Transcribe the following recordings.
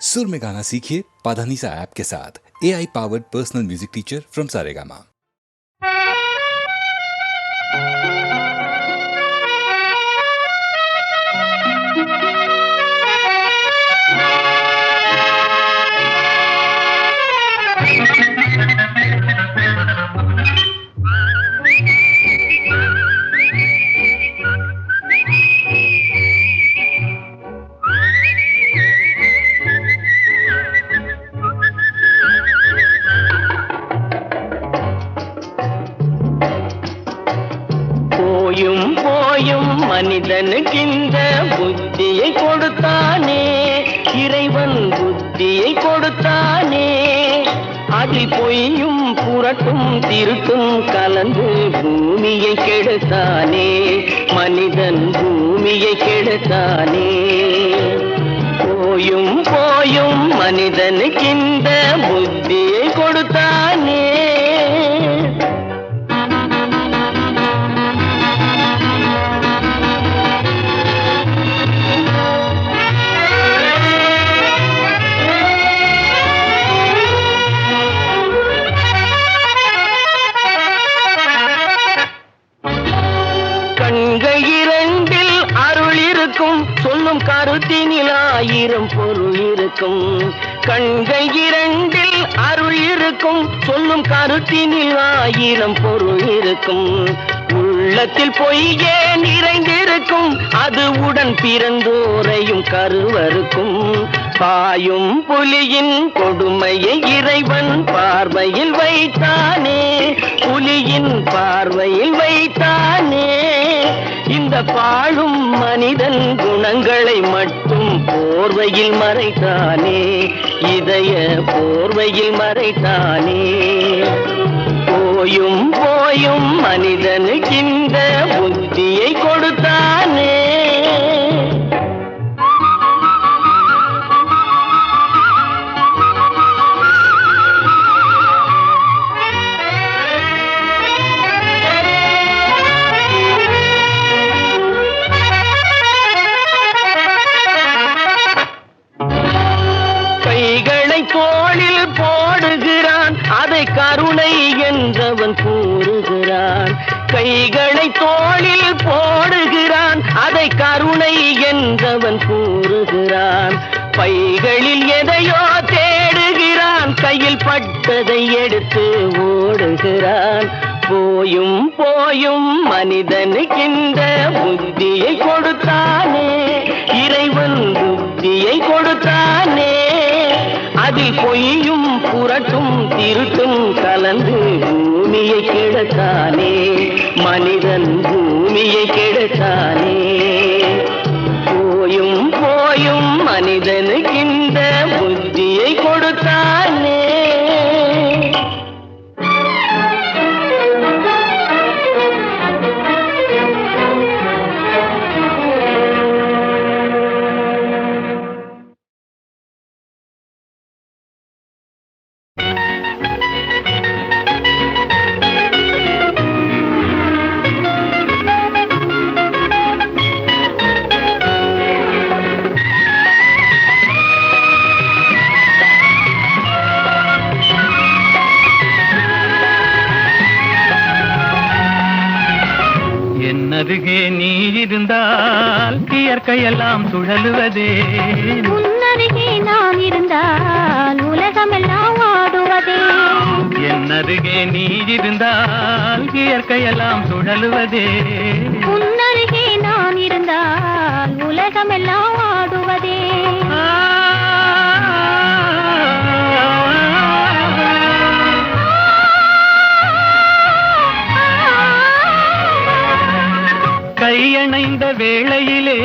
सुर में गाना सीखिए पाधानीसा ऐप के साथ। AI powered personal music teacher from Saregama. மனிதனுக்கிந்த புத்தியை கொடுத்தானே, இறைவன் புத்தியை கொடுத்தானே. அதில் பொய்யும் புரட்டும் திருட்டும் கலந்து பூமியை கெடுத்தானே, மனிதன் பூமியை கெடுத்தானே. போயும் போயும் மனிதனுக்கிந்த புத்தியை கொடுத்தானே. சொல்லும் கருத்தினில் ஆயிரம் பொருள் இருக்கும். கண்கள் இரண்டில் அருள் இருக்கும், சொல்லும் கருத்தினில் ஆயிரம் பொருள் இருக்கும். உள்ளத்தில் பொய்யே நிறைந்திருக்கும், அது உடன் பிறந்தோரையும் கருவருக்கும். பாயும் புலியின் கொடுமையை இறைவன் பார்வையில் வைத்தானே, புலியின் பார்வையில் வைத்தானே. இந்த பாழும் மனிதன் குணங்களை மட்டும் போர்வையில் மறைத்தானே, இதய போர்வையில் மறைத்தானே. போயும் போயும் மனிதனுக்கிந்த புத்தியை கொடுத்தானே. தோளில் போடுகிறான், அதை கருணை என்றவன் கூறுகிறான். கைகளை தோளில் போடுகிறான், அதை கருணை என்றவன் கூறுகிறான். பைகளில் எதையோ தேடுகிறான், கையில் பட்டதை எடுத்து ஓடுகிறான். போயும் போயும் மனிதனுக்கின்ற புத்தியை கொடுத்தானே, இறைவன் புத்தியை கொடுத்தானே. அதில் பொய்யும் புரட்டும் திருட்டும் கலந்து பூமியை கெடுத்தானே, மனிதன் பூமியை கெடுத்தானே. போயும் போயும் மனிதனுக்கின்ற புத்தியை கொடுத்தானே. அருகே நீ இருந்தால் இயற்கையெல்லாம் சுழலுவதே, உன்னருகே நான் இருந்தால் உலகமெல்லாம் ஆடுவதே. என் அருகே நீ இருந்தால் இயற்கையெல்லாம் சுழலுவதே, உன்னருகே நான் இருந்தால் உலகமெல்லாம் ஆடுவதே. கையணைந்த வேளையிலே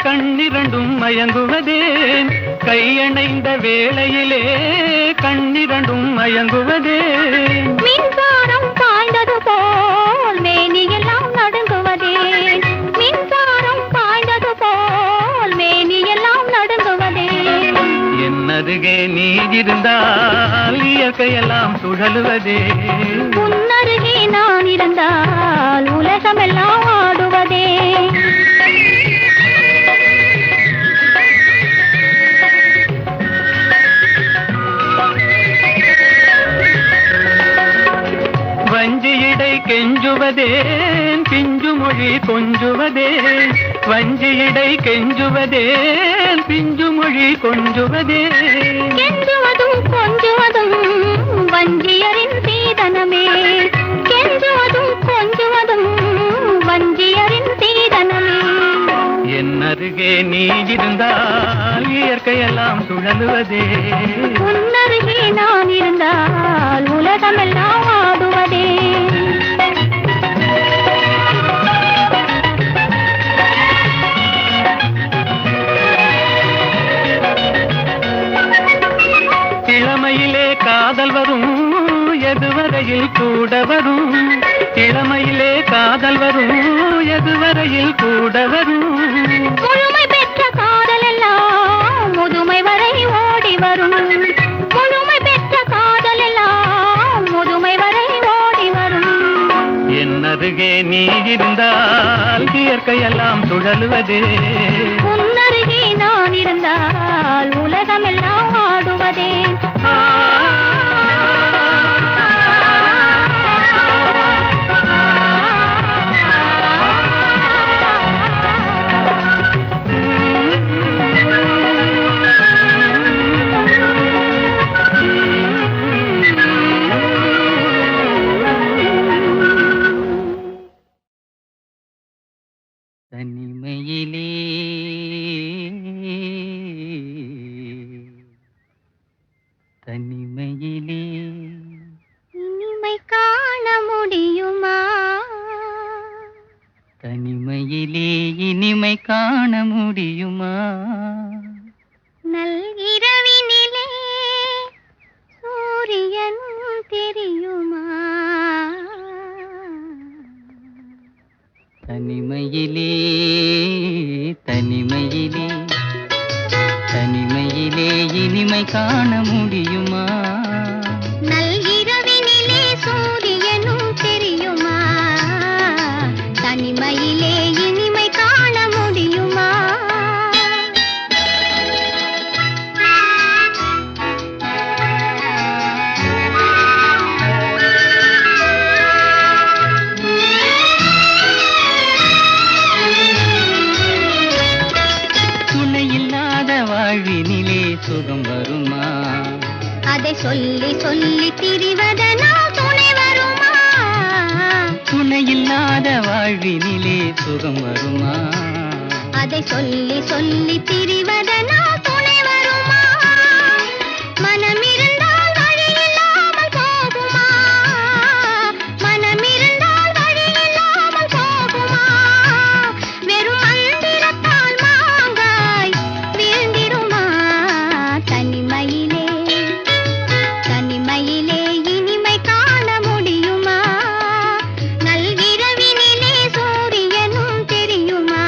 கண்ணிரண்டும் மயங்குவதேன், கையணைந்த வேளையிலே கண்ணிரண்டும் மயங்குவதேன். மின்சாரம் பாய்ந்தது போல் மேனியெல்லாம் நடுங்குவதேன், மின்சாரம் பாய்ந்தது போல் மேனியெல்லாம் நடுங்குவதேன். என் அருகே நீ இருந்தால் இயற்கையெல்லாம் சுழலுவதே, உன்னருகே நான் இருந்தால் உலகமெல்லாம் ஆடுவதே. கொஞ்சுவதேன் பிஞ்சு மொழி கொஞ்சுவதேன் வஞ்சியடை கெஞ்சுவதேன் பிஞ்சு மொழி கொஞ்சுவதேன் கெஞ்சுவதும் கொஞ்சுவதும் வஞ்சியரின் சீதனமே கெஞ்சுவதும் கொஞ்சுவதும் வஞ்சியரின் சீதனமே என் அருகே நீ இருந்தால் இயற்கையெல்லாம் சுழலுவதே உன்னருகே நான் இருந்தால் உலகமெல்லாம் ஆடுவதே இளமையிலே காதல் வரும் எதுவரையில் கூட வரும் இளமையிலே காதல் வரும் எதுவரையில் கூட வரும் முழுமை பெற்ற காதல் எல்லாம் முதுமை வரை ஓடி வரும் முழுமை பெற்ற காதல் எல்லாம் முதுமை வரை ஓடி வரும் என் அருகே நீ இருந்தால் இயற்கையெல்லாம் சுழலுவதே உன்னருகே நான் இருந்தால் உலகமெல்லாம் ஆடுவதே தனிமையிலே தனிமையிலே இனிமை காண முடியுமா தனிமையிலே இனிமை காண முடியுமா நல்கிரவினிலே சூரியன் தெரியுமா தனிமையிலே தனிமையிலே தனிமையிலே இனிமை காண முடியுமா நல்கிரவினிலே சூரியனும் தெரியுமா தனிமையிலே இனிமை காண முடியுமா வாழ்வினிலே சுகம் வருமா அதை சொல்லி சொல்லி திரிவதனால் துணை வருமா துணையில்லாத வாழ்வினிலே சுகம் வருமா அதை சொல்லி சொல்லி திரிவதனால் துணை வருமா மனமிருந்தால் வழி இல்லாமல் போகுமா மனமிருந்தால் வழி இல்லாமல் போகுமா வெறும் மந்திரத்தால் மாங்காய் வீழ்ந்திடுமா தனிமையிலே தனிமையிலே இனிமை காண முடியுமா நல்கிரவினிலே சூரியனும் தெரியுமா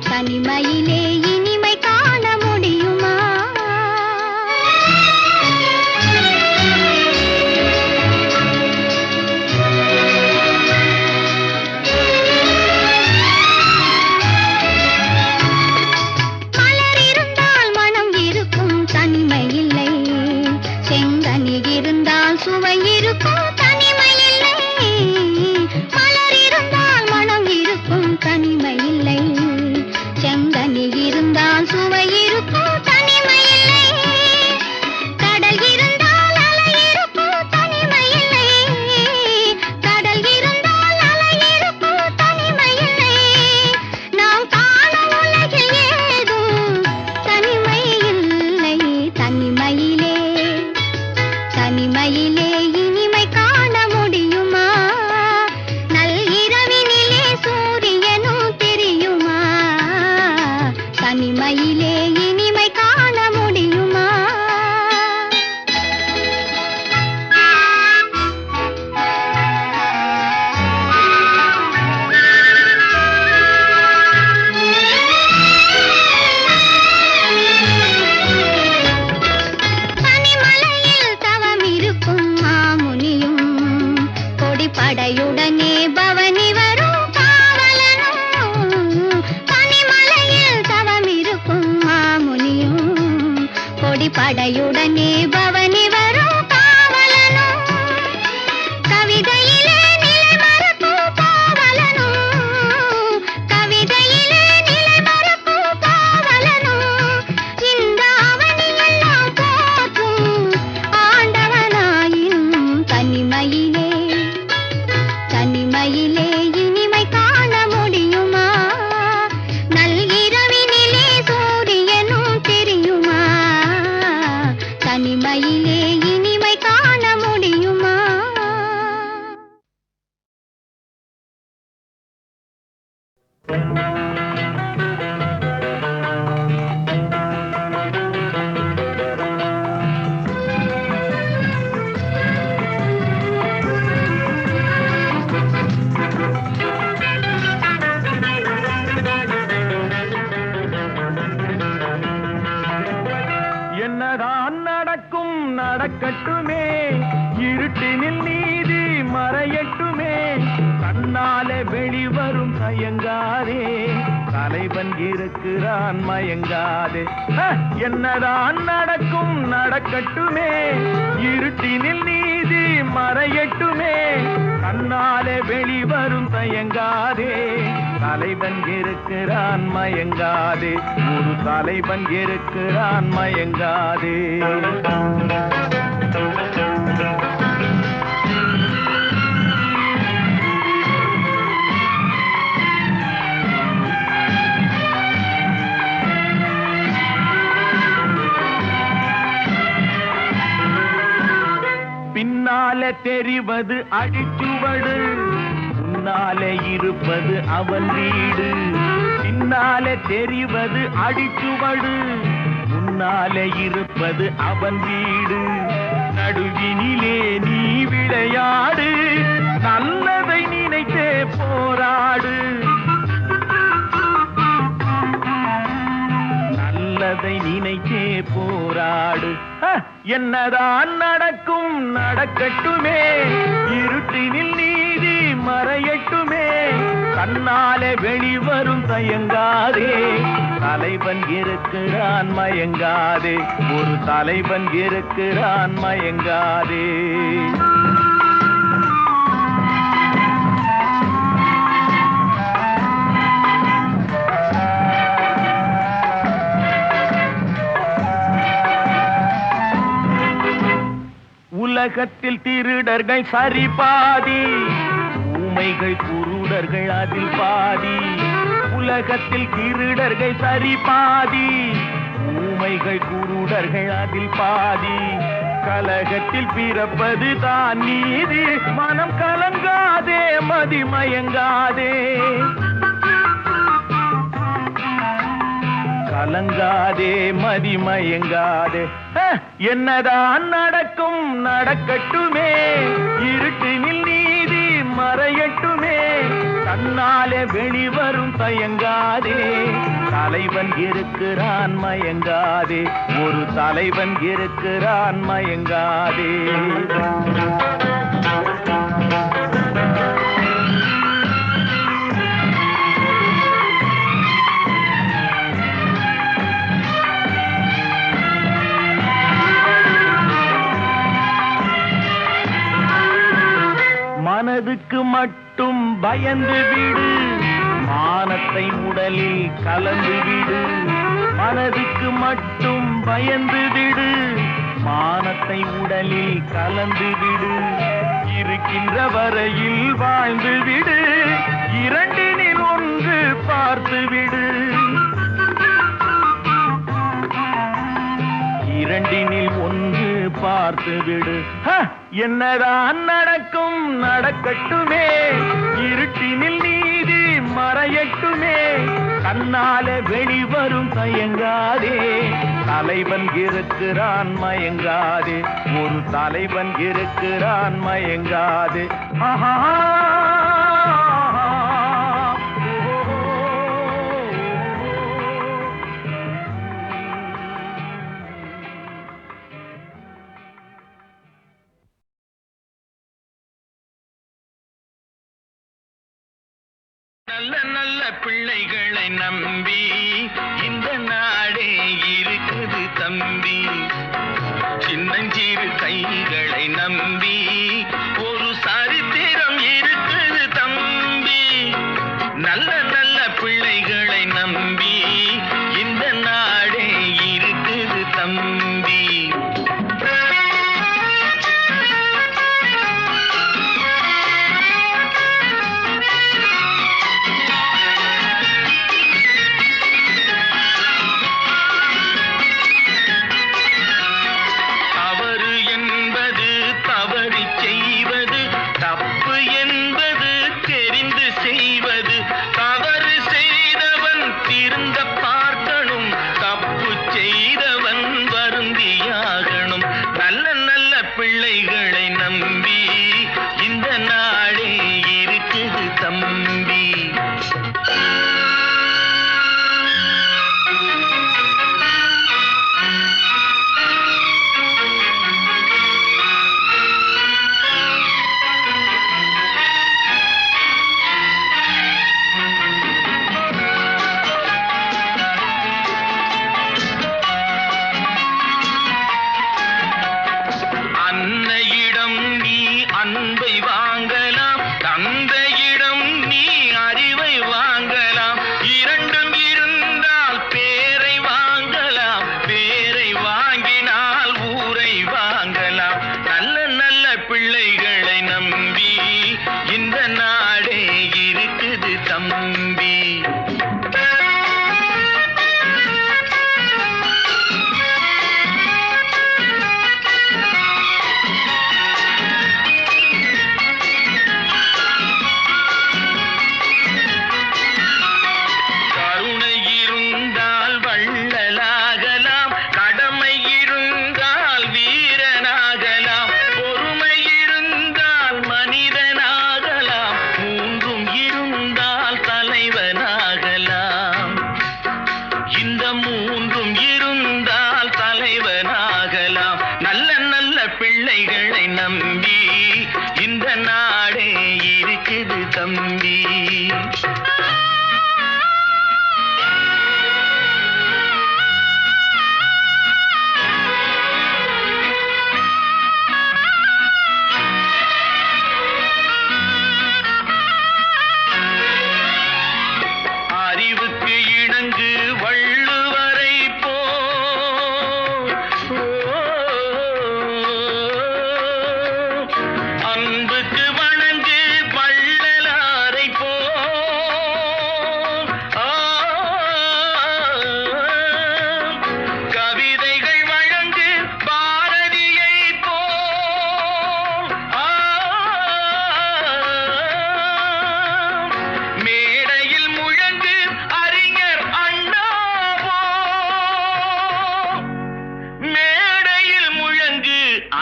தனிமையிலே இனிமை காண முடியுமா மலர் இருந்தால் மனம் இருக்கும் தனிமை இல்லை செங்கனி இருந்தால் சுவை இருக்கும் தனிமை இல்லை மலர் இருந்தால் மனம் இருக்கும் தனிமை இல்லை செங்கனி இருந்தால் சுவை இருக்கும் தனிமை இல்லை கடல் இருந்தால் அலை இருக்கும் தனிமை இல்லை கடல் இருந்தால் அலை இருக்கும் தனிமை இல்லை நாம் காணும் உலகில் ஏதும் தனிமை இல்லை தனிமையிலே தனிமையிலே இனிமை காண முடியுமா நல்கிரவினிலே சூரியனும் தெரியுமா தனிமையிலே இனிமை காண முடியுமா பனிமலையில் தவம் இருக்கும் மாமுனியும் கொடிப்படையுடனே பவனி வரும் காவலனும் பனிமலையில் தவம் இருக்கும் மாமுனியும் கொடிப்படையுடனே பவனி வரும் காவலனும் கவிதையிலே நிலைமை என்னதான் நடக்கும் நடக்கட்டுமே, இருட்டினில் நீதி மறையட்டுமே, கண்ணாலே வெளிவரும் தயங்காதே, தலைவன் இருக்கிறான் மயங்காதே. என்னதான் நடக்கும் நடக்கட்டுமே, இருட்டினில் நீதி மறையட்டுமே, கண்ணாலே வெளிவரும் தயங்காதே, தலைவன் இருக்கிறான் மயங்காதே, ஒரு தலைவன் இருக்கிறான் மயங்காதே. பின்னாலே தெரிவது அடிச்சுவடு, முன்னாலே இருப்பது அவன் வீடு. பின்னாலே தெரிவது அடிச்சுவடு, முன்னாலே இருப்பது அவன் வீடு. நடுவினிலே நீ விளையாடு, நல்லதை நினைத்தே போராடு, நல்லதை நினைத்தே போராடு. என்னதான் நடக்கும் நடக்கட்டுமே, இருட்டினில் நீதி மறையட்டுமே, கண்ணாலே வெளிவரும் தயங்காதே, தலைவன் இருக்கிறான் மயங்காதே, ஒரு தலைவன் இருக்கிறான் மயங்காதே. உலகத்தில் திருடர்கள் சரி பாதி, ஊமைகள் குருடர்கள் அதில் பாதி. உலகத்தில் திருடர்கள் சரி பாதி, ஊமைகள் குருடர்கள் அதில் பாதி. கலகத்தில் பிறப்பது தான் நீதி, மனம் கலங்காதே மதிமயங்காதே, கலங்காதே மதிமயங்காதே. என்னதான் நடக்கும் நடக்கட்டுமே, இருட்டினில் நீதி மறையட்டுமே, கண்ணாலே வெளிவரும் தயங்காதே, தலைவன் இருக்கிறான் மயங்காதே, ஒரு தலைவன் இருக்கிறான் மயங்காதே. மனதுக்கு மட்டும் பயந்து விடு, மானத்தை உடலில் கலந்து விடு. மனதுக்கு மட்டும் பயந்து விடு, மானத்தை உடலில் கலந்து விடு. இருக்கின்ற வரையில் வாழ்ந்து விடு, இரண்டினில் ஒன்று பார்த்து விடு, இரண்டினில் ஒன்று பார்த்து விடு. என்னதான் நடக்கும் நடக்கட்டுமே, இருட்டினில் நீதி மறையட்டுமே, கண்ணாலே வெளிவரும் தயங்காதே, தலைவன் இருக்கிறான் மயங்காதே, ஒரு தலைவன் இருக்கிறான் மயங்காதே. ஆஹா நல்ல நல்ல பிள்ளைகளை நம்பி இந்த நாடே இருக்குது தம்பி, சின்னஞ்சிறு கைகளை நம்பி ஒரு சரித்திரம் இருக்குது தம்பி. நல்ல நல்ல பிள்ளைகளை நம்பி இந்த நாடே இருக்குது தம்பி. தவறு என்பது தவறி செய்வது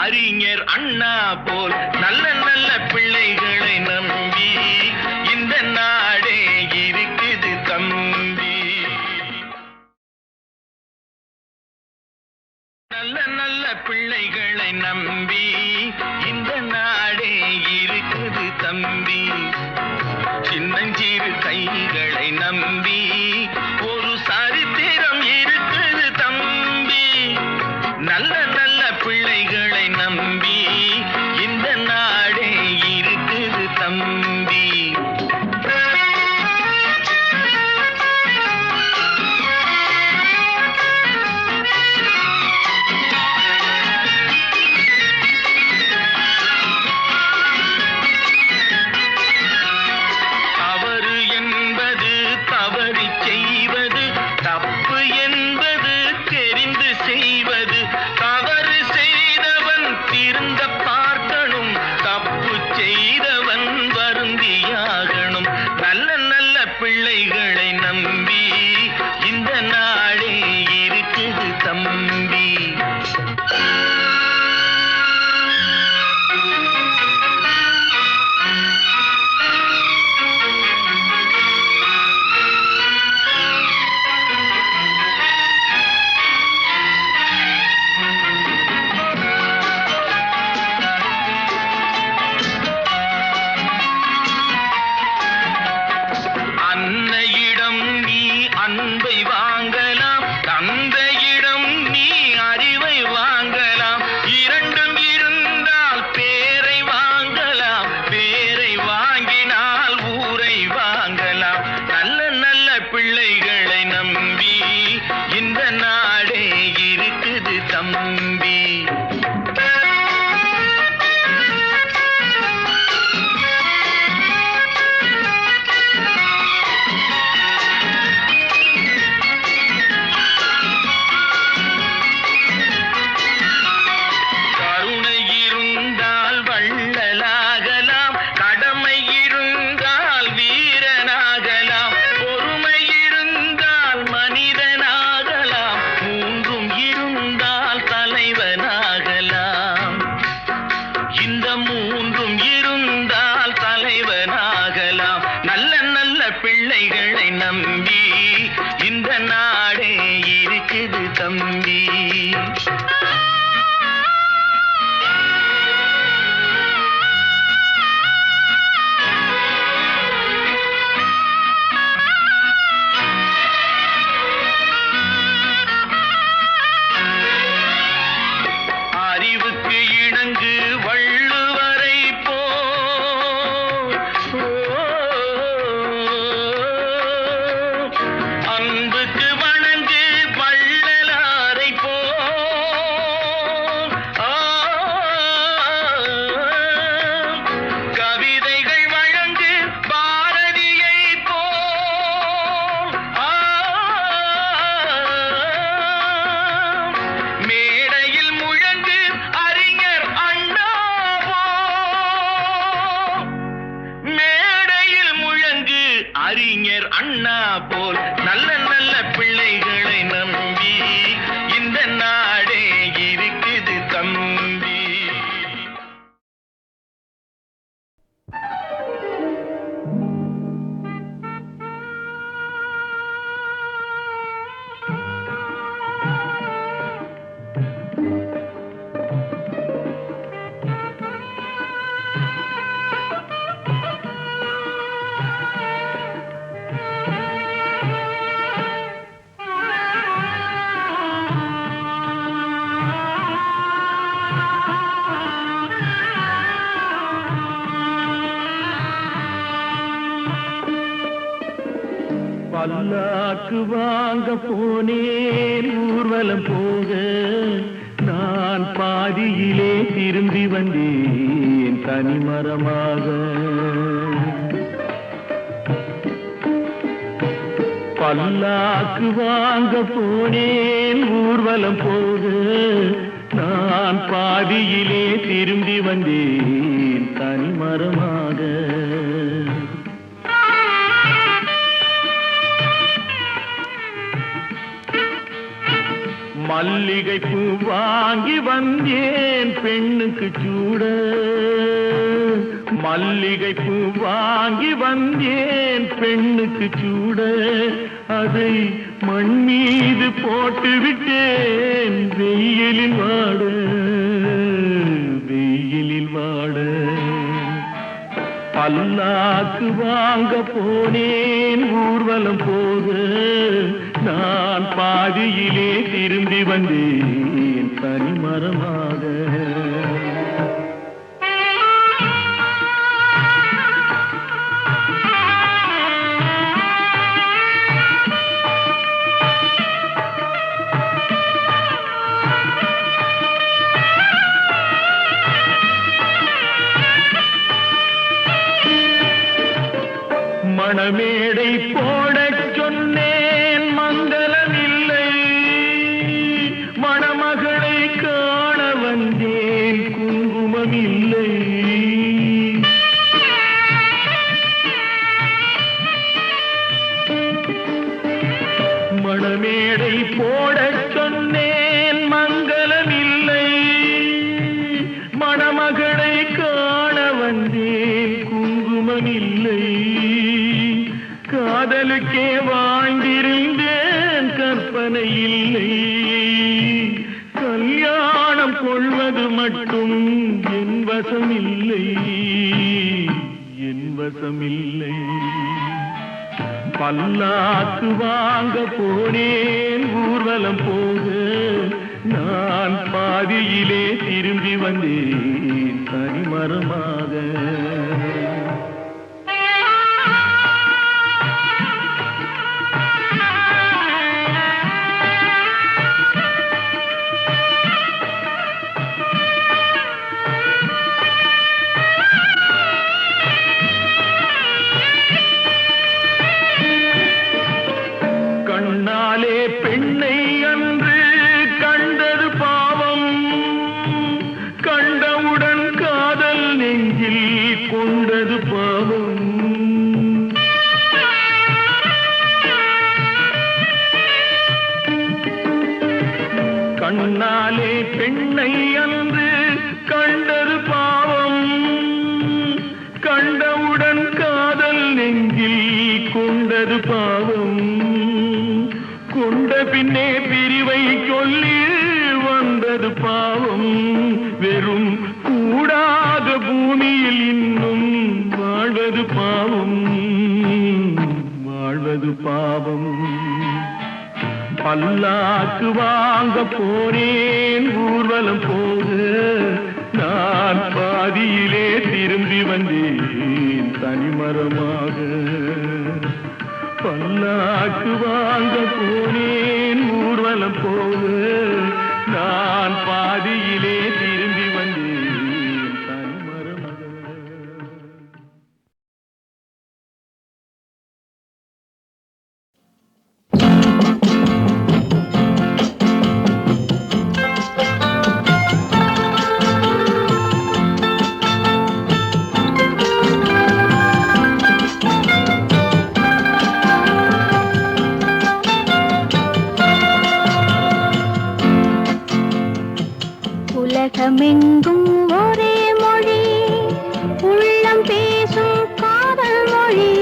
அறிஞர் அண்ணா போல் நல்ல நல்ல பிள்ளைகளை நம்பி இந்த நாடே இருக்குது தம்பி. நல்ல நல்ல பிள்ளைகளை நம்பி இந்த நாடே இருக்குது தம்பி. சின்னஞ்சிறு கைகளை நம்பி ஒரு சரித்திரம் இருக்குது தம்பி. நல்ல நல்ல பிள்ளைகளை நம்பி இந்த நாடே இருக்குது தம்பி. பிள்ளைகளை நம்பி இந்த நாடே இருக்குது தம்பி. அன்னையிடம் நீ அன்பை வாங்கலாம், தந்தையிடம் நீ அறிவை வாங்கலாம். இரண்டும் இருந்தால் பேரை வாங்கலாம், பேரை வாங்கினால் ஊரை வாங்கலாம். நல்ல நல்ல பிள்ளைகளை நம்பி இந்த நாடே இருக்குது தம்பி. பிள்ளைகளை நம்பி இந்த நாடே இருக்குது தம்பி. அறிவுக்கு இணங்கு வள்ளுவரை போ அன்புக்கு வணங்கு வள்ளலாரை போ கவிதைகள் வழங்கு பாரதியை போ மேடையில் முழங்கு அறிஞர் அண்ணா போ மேடையில் முழங்கு அறிஞர் அண்ணா போல் நல்ல நல்ல பிள்ளைகளை நம்பி இந்த நாடே இருக்குது தம்பி. பல்லாக்கு வாங்க போனேன் ஊர்வலம் போக, நான் பாதியிலே திரும்பி வந்தேன் தனிமரமாக. பல்லாக்கு வாங்க போனேன் ஊர்வலம் போக, நான் பாதியிலே திரும்பி வந்தேன் தனிமரமாக. மல்லிகை பூ வாங்கி வந்தேன் பெண்ணுக்கு சூட, மல்லிகை பூ வாங்கி வந்தேன் பெண்ணுக்கு சூட, அதை மண் மீது போட்டு விட்டேன் வெயிலில் வாட, வெயிலில் வாட. பல்லாக்கு வாங்க போனேன் ஊர்வலம் போக, நான் பாதியிலே திரும்பி வந்தேன் தனிமரமாக. மணமேடை போடச் சொன்னேன் மங்களமில்லை, மணமகளை காண வந்தேன் குங்குமமில்லை. மணமேடை போடச் சொன்னேன் மங்களமில்லை, மணமகளை காண வந்தேன் குங்குமமில்லை. காதலுக்கே வாழ்ந்திருந்தேன் கற்பனை இல்லை, கல்யாணம் கொள்வது மட்டும் என் வசமில்லை, என் வசமில்லை. பல்லாக்கு வாங்க போனேன் ஊர்வலம் போக, நான் பாதியிலே திரும்பி வந்தேன் தனிமரமாக. கண்ணாலே பெண்ணை அன்று கண்டது பாவம், கண்டவுடன் காதல் நெஞ்சில் கொண்டது பாவம். கண்ணாலே பெண்ணை அன்று கண்டது பாவம், கண்டவுடன் காதல் நெஞ்சில் கொண்டது பாவம். கொண்ட பின்னே பிரிவை சொல்லி வந்தது பாவம், வெறும் கூடாத பூமியில் இன்னும் வாழ்வது பாவம், வாழ்வது பாவம். பல்லாக்கு வாங்க போனேன் ஊர்வலம் போக, நான் பாதியிலே திரும்பி வந்தேன் தனிமரமாக. பல்லாக்கு வாங்க போனேன் ஊர்வலம் போக, நான் பாதியிலே திரும்பி வந்தேன் தனிமரமாக. உலகமெங்கும் ஒரே மொழி, உள்ளம் பேசும் காதல் மொழி,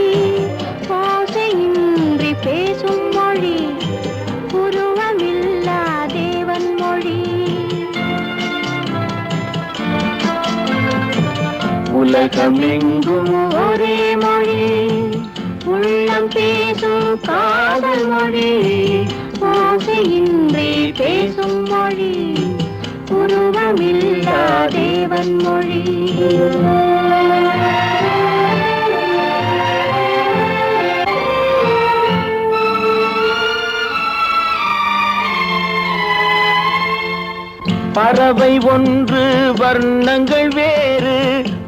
ஓசையின்றி பேசும் மொழி, உருவமில்லா தேவன் மொழி. உலகமெங்கும் ஒரே மொழி, உள்ளம் பேசும் காதல் மொழி, ஓசையின்றி பேசும் மொழி, உருவமில்லா தேவன் மொழி. பறவை ஒன்று வர்ணங்கள் வேறு,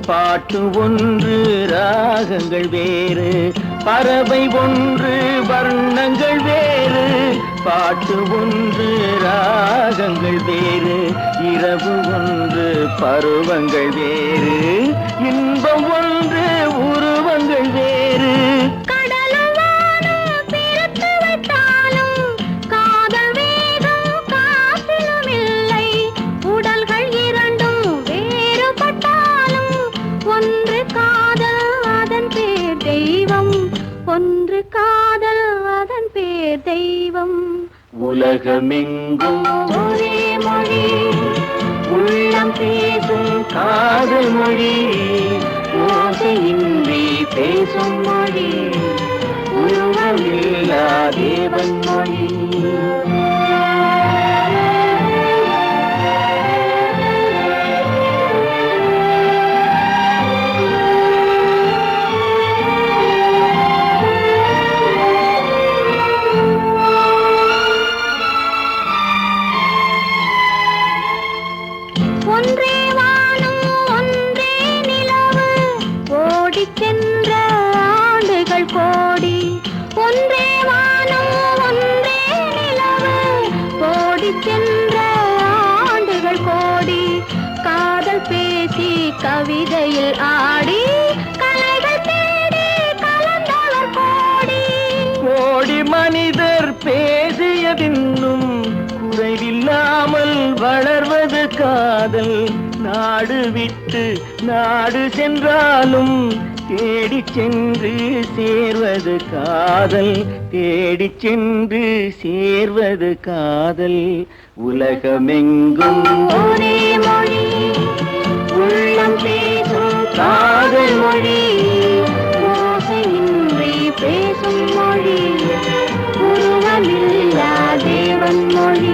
பாட்டு ஒன்று ராகங்கள் வேறு. பறவை ஒன்று வர்ணங்கள் வேறு, பாட்டு ஒன்று ராகங்கள் வேறு. இரவு ஒன்று பருவங்கள் வேறு, இன்பம் ஒன்று உருவங்கள் வேறு. கடலும் பிரித்து வைத்தாலும் காதல் வேகம் காசு தெய்வம். உலகமெங்கும் ஒரே மொழி, உள்ளம் பேசும் காதல் மொழி, ஓசையின்றி பேசும் மொழி, உருவமில்லா தேவன் மொழி. ஒன்றே வானம் ஒன்றே நிலவு, ஓடிச் சென்ற ஆண்டுகள் கோடி. ஒன்றே வானம் ஒன்றே நிலவு, ஓடிச் சென்ற ஆண்டுகள் கோடி. காதல் பேசி கவிதையில் ஆடி, கலைகள் தேடி கலந்தவர் கோடி. கோடி மனிதர் பேசியதின்னும் குறைவில்லாமல் வளர்வது காதல். நாடு விட்டு நாடு சென்றாலும் தேடிச் சென்று சேர்வது காதல். தேடிச் சென்று சேர்வது காதல். உலகமெங்கும் ஒரே மொழி, உள்ளம் பேசும் காதல் மொழி, ஓசையின்றி பேசும் மொழி, உருவமில்லா தேவன் மொழி.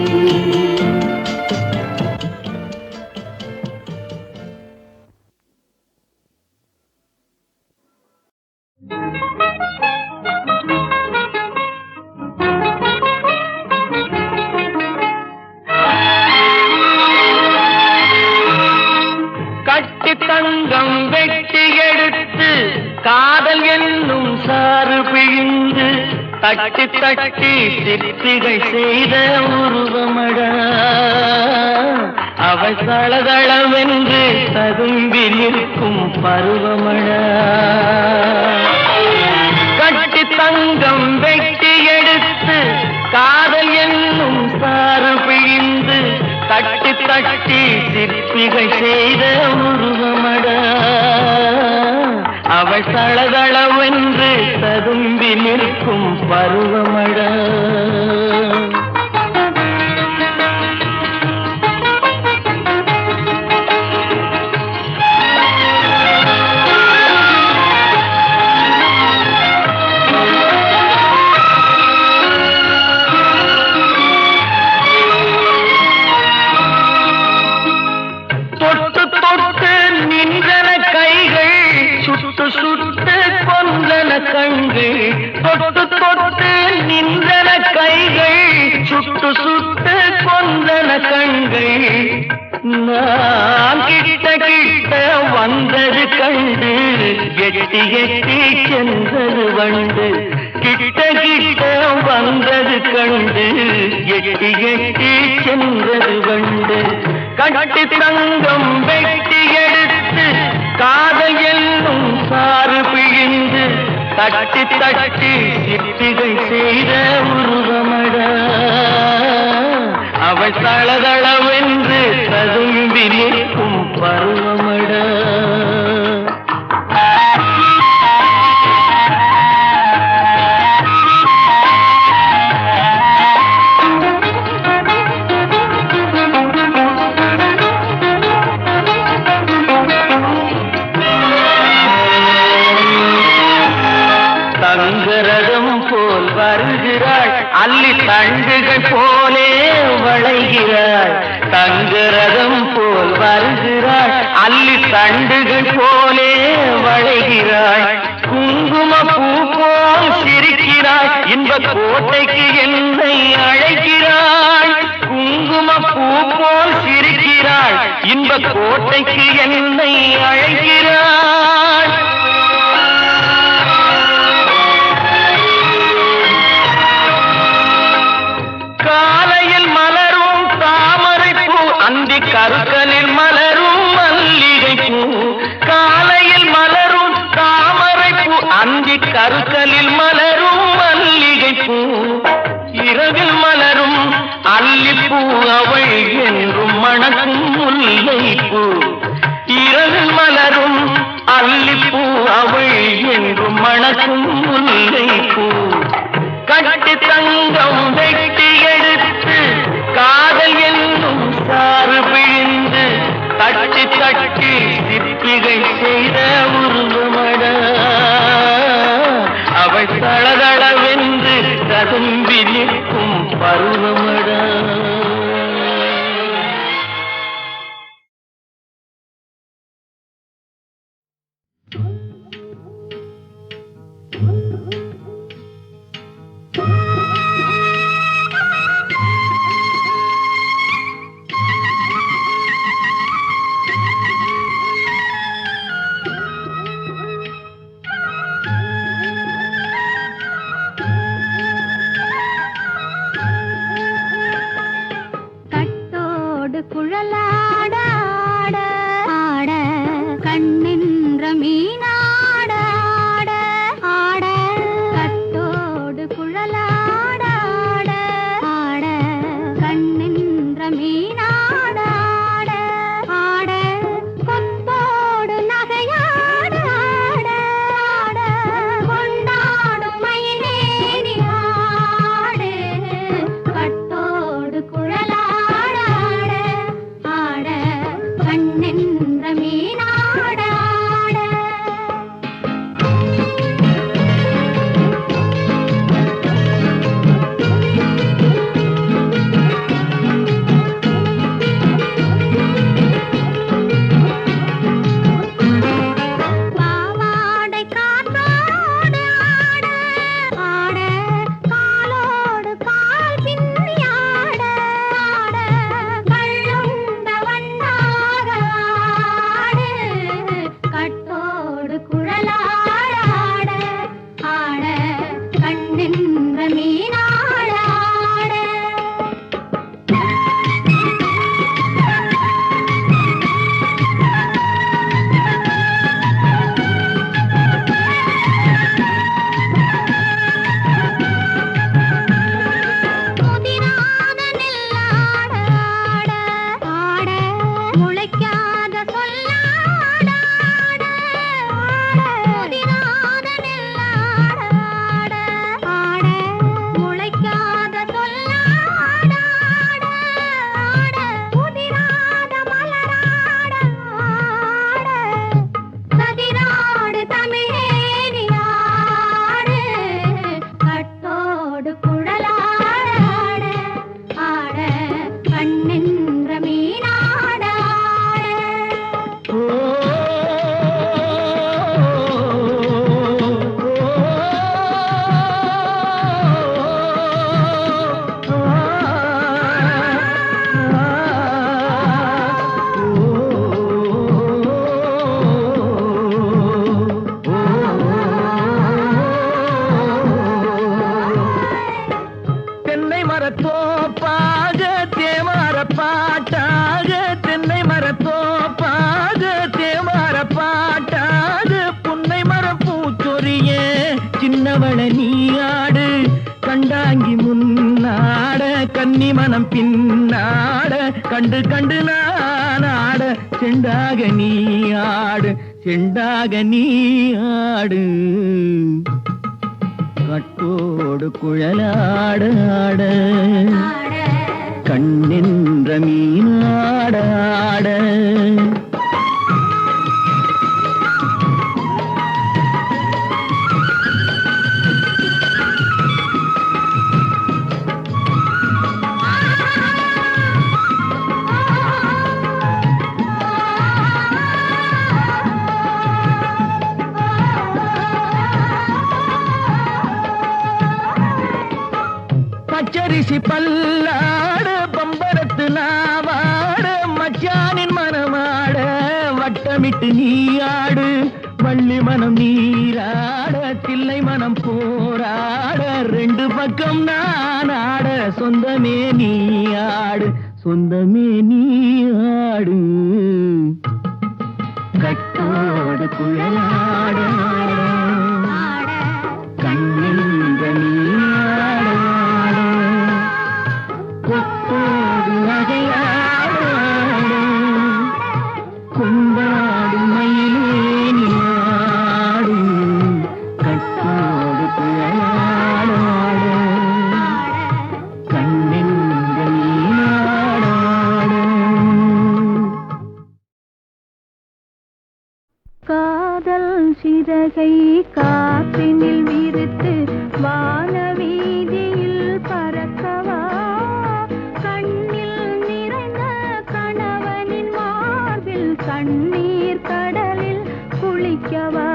கட்டி தங்கம் வெட்டி எடுத்து காதல் என்னும் சாறு பிழிந்து தட்டி தட்டி சிற்பிகள் செய்த உருவமடா. அவள் தளதளவென்று ததும்பி நிற்கும் பருவமடா. கட்டி தங்கம் வெட்டி எடுத்து காதல் என்னும் சாறு பிழிந்து தட்டி தட்டி சிற்பிகள் செய்த உருவமடா. அவள் தளதளவென்று ததும்பி நிற்கும் பருவமடா. தொட்டு தொட்டு நின்றன கைகள், சுட்டு சுட்டு கொன்றன கண்கள். தொட்டு தொட்டு நின்றன கைகள், சுட்டு சுட்டு கொன்றன கண்கள். நான் கிட்ட கிட்ட வந்தது கண்டு, எட்டி எட்டி சென்றது வண்டு. கிட்ட கிட்ட வந்தது கண்டு, எட்டி எட்டி சென்றது வண்டு. கட்டி தங்கம் வெட்டி எடுத்து காதல் என்னும் சாறு பிழிந்து தட்டி தட்டி சிற்பிகள் செய்த உருவமடா. அவள் தளதளவென்று ததும்பி நிற்கும் பருவமடா. தங்கரதம் போல் வருகிறாள், அள்ளி தண்டுகள் போலே வளைகிறாள். தங்கரதம் போல் வருகிறாள், அள்ளி தண்டுகள் போலே வளைகிறாள். குங்கும பூ போல் சிரிக்கிறாள், இன்ப கோட்டைக்கு என்னை அழைக்கிறாள். குங்கும பூ போல் சிரிக்கிறாள், இன்ப கோட்டைக்கு என்னை அழைக்கிறாள். காலையில் மலரும் தாமரை பூ, அந்தி கருக்கலில் மலரும் மல்லிகை பூ. காலையில் மலரும் தாமரை பூ, அந்தி கருக்கலில் மலரும் மல்லிகை பூ. இரவில் மலரும் அல்லிப்பூ அவள் என்றும் மணக்கும் முல்லை பூ. இரவில் மலரும் அல்லிப்பூ அவள் என்றும் மணக்கும் முல்லை பூ. கட்டி தங்க குழலாட ஆட ஆட கண்ணின்ற மீனாட ஆட ஆட கட்டோடு குழலாட ஆட ஆட கண்ணின்ற மீனாட ஆட ஆட கொத்தோடு நகையாட ஆட ஆட கொண்டாடும் மயிலேறி ஆடு கட்டோடு குழலாட ஆட ஆட கண்ணென்ற மீனாட ஆட பாவாடை காற்றோடு ஆட ஆட காலோடு கால் பின்னி ஆட ஆட கள்ளுண்ட வண்ணாக ஆடு கட்டோடு குழலாட ஆட ஆட கண்ணென்ற மீனாட ஆட முதிராத நெல்லாட ஆட ஆட முளைக்காத சொல்லாட ஆட முதிராத நெல்லாட ஆட ஆட முளைக்காத சொல்லாட ஆட முதிராத மலராட ஆட சதிராடு தமிழேறி ஆடு கட்டோடு குழலாட ஆட ஆட கண்ணென்ற மீனாட தென்னை மரத்தோப்பாக தேமார பாட்டாக தென்னை மரத்தோப்பாக தேமார பாட்டாக புன்னை மரம் பூச்சொரிய சின்னவள நீயாடு கண்டாங்கி முன்னாட கன்னி மனம் பின்னாட கண்டு கண்டு நானாட செண்டாக நீயாடு செண்டாக நீயாடு கட்டோடு குழலாட ஆட ஆட கண்ணின்ற மீனாட ஆட பச்சரிசி பல்லாட பம்பரத்து நாவாட மச்சானின் மனமாட வட்டமிட்டு நீயாடு வள்ளி மனம் நீராட தில்லை மனம் போராட ரெண்டு பக்கம் நான் ஆட சொந்தமே நீயாடு சொந்தமே நீயாடு கட்டோடு குழலாட ஆட கண்ணின்ற நீயாட கொத்தோடு நகையாட கொண்டாடு மயிலேனி ஆடு கட்டோடு குழலாட கண்ணின்ற நீயாட காதல் சிறகை காற்றினில் விரித்து வானவீதியில் பறக்கவா கண்ணில் நிறைந்த கணவனின் மார்பில் கண்ணீர் கடலில் குளிக்கவா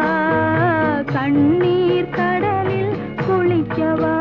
கண்ணீர் கடலில் குளிக்கவா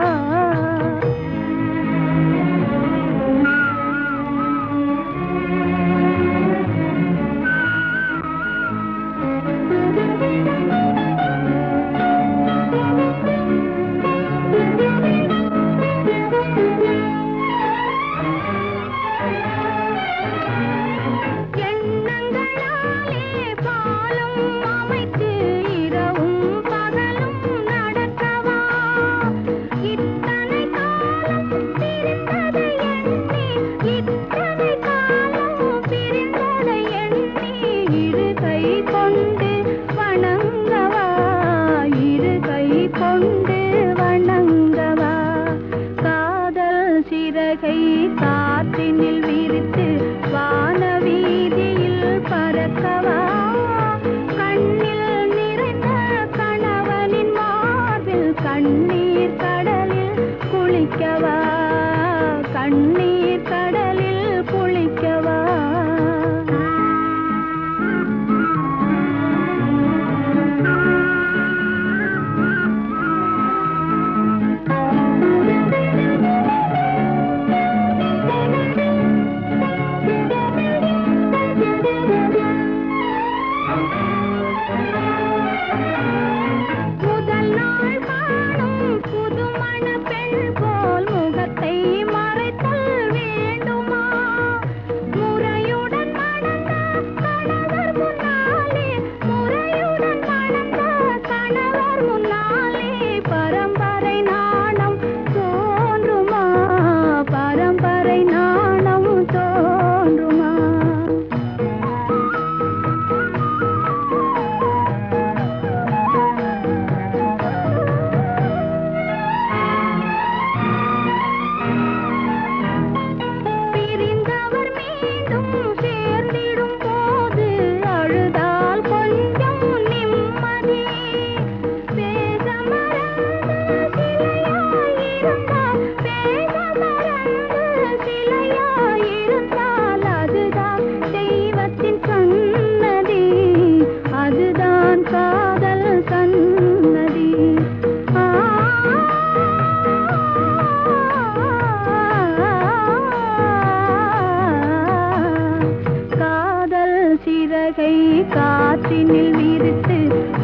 சிறகை காற்றினில் விரித்து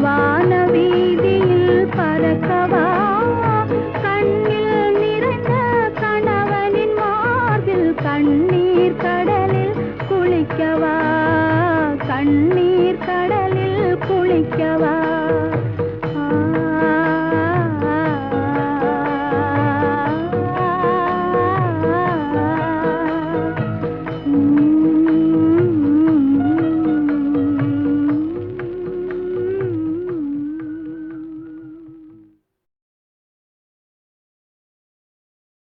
வானவீதியில் பறக்கவா கண்ணில் நிறைந்த கணவனின் மார்பில் கண்ணீர் கடலில் குளிக்கவா